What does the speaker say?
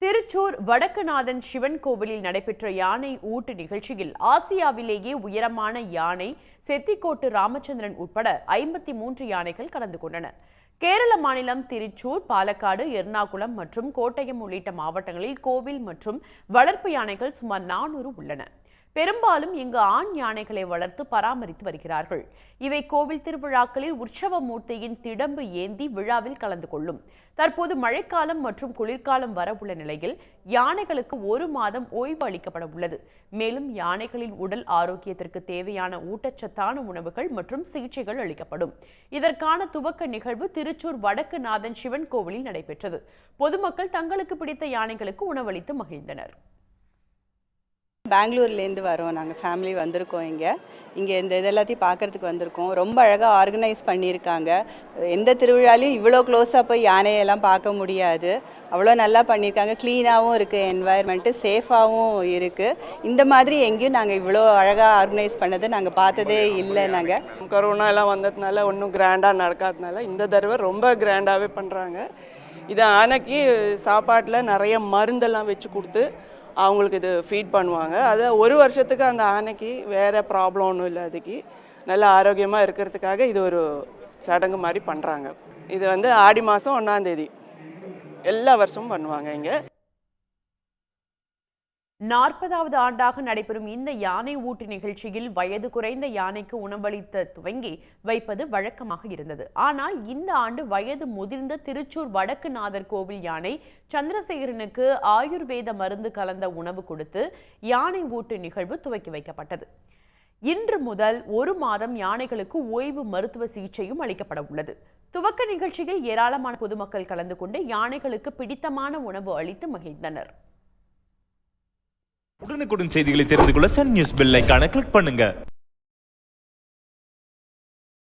திருச்சூர் வடக்குநாதன் சிவன் கோவிலில் நடைபெற்ற யானை ஊட்டு நிகழ்ச்சியில் ஆசியாவிலேயே உயரமான யானை செத்திக்கோட்டு ராமச்சந்திரன் உட்பட 53 யானைகள் கலந்து கொண்டன. கேரள மாநிலம் திருச்சூர், பாலக்காடு, எர்ணாகுளம் மற்றும் கோட்டயம் உள்ளிட்ட மாவட்டங்களில் கோவில் மற்றும் வளர்ப்பு யானைகள் சுமார் 400 உள்ளன. பெரும்பாலும் இங்கு ஆண் யானைகளை வளர்த்து பராமரித்து வருகிறார்கள். இவை கோவில் திருவிழாக்களில் உற்சவ மூர்த்தியின் திடம்பு ஏந்தி விழாவில் கலந்து கொள்ளும். தற்போது மழைக்காலம் மற்றும் குளிர்காலம் வரவுள்ள நிலையில் யானைகளுக்கு 1 மாதம் ஓய்வு அளிக்கப்பட உள்ளது. மேலும் யானைகளின் உடல் ஆரோக்கியத்திற்கு தேவையான ஊட்டச்சத்தான உணவுகள் மற்றும் சிகிச்சைகள் அளிக்கப்படும். இதற்கான துவக்க நிகழ்வு திருச்சூர் வடக்குநாதன் சிவன் கோவிலில் நடைபெற்றது. பொதுமக்கள் தங்களுக்கு பிடித்த யானைகளுக்கு உணவளித்து மகிழ்ந்தனர். பெங்களூர்லேருந்து வரோம். நாங்கள் ஃபேமிலி வந்திருக்கோம். இங்கே இந்த இதெல்லாத்தையும் பார்க்குறதுக்கு வந்திருக்கோம். ரொம்ப அழகாக ஆர்கனைஸ் பண்ணியிருக்காங்க. எந்த திருவிழாலையும் இவ்வளோ க்ளோஸாக போய் யானையெல்லாம் பார்க்க முடியாது. அவ்வளோ நல்லா பண்ணியிருக்காங்க. க்ளீனாகவும் இருக்குது, என்வாயர்மெண்ட்டு சேஃபாகவும் இருக்குது. இந்த மாதிரி எங்கேயும் நாங்கள் இவ்வளோ அழகாக ஆர்கனைஸ் பண்ணதை நாங்கள் பார்த்ததே இல்லை. நாங்கள் கொரோனா எல்லாம் வந்ததுனால ஒன்றும் கிராண்டாக நடக்காதனால இந்த தடவை ரொம்ப கிராண்டாகவே பண்ணுறாங்க. இது ஆனைக்கு சாப்பாட்டில் நிறைய மருந்தெல்லாம் வச்சு கொடுத்து அவங்களுக்கு இது ஃபீட் பண்ணுவாங்க. அது 1 வருஷத்துக்கு அந்த ஆனைக்கு வேறு ப்ராப்ளம் ஒன்றும் இல்லை. அதுக்கு நல்ல ஆரோக்கியமாக இருக்கிறதுக்காக இது ஒரு சடங்கு மாதிரி பண்ணுறாங்க. இது ஆடி மாதம் 1ஆம் தேதி எல்லா வருஷமும் பண்ணுவாங்க. இங்கே 40வது ஆண்டாக நடைபெறும் இந்த யானை ஊட்டு நிகழ்ச்சியில் வயது குறைந்த யானைக்கு உணவளித்த துவங்கி வைப்பது வழக்கமாக இருந்தது. ஆனால் இந்த ஆண்டு வயது முதிர்ந்த திருச்சூர் வடக்குநாதர் கோவில் யானை சந்திரசேகரனுக்கு ஆயுர்வேத மருந்து கலந்த உணவு கொடுத்து யானை ஊட்டு நிகழ்வு துவக்கி வைக்கப்பட்டது. இன்று முதல் 1 மாதம் யானைகளுக்கு ஓய்வு மருத்துவ சிகிச்சையும் அளிக்கப்பட உள்ளது. துவக்க நிகழ்ச்சியில் ஏராளமான பொதுமக்கள் கலந்து கொண்டு யானைகளுக்கு பிடித்தமான உணவு அளித்து மகிழ்ந்தனர். உடனுக்குடன் செய்திகளை தெரிந்து கொள்ள சன் நியூஸ் பெல் ஐகானை கிளிக் பண்ணுங்க.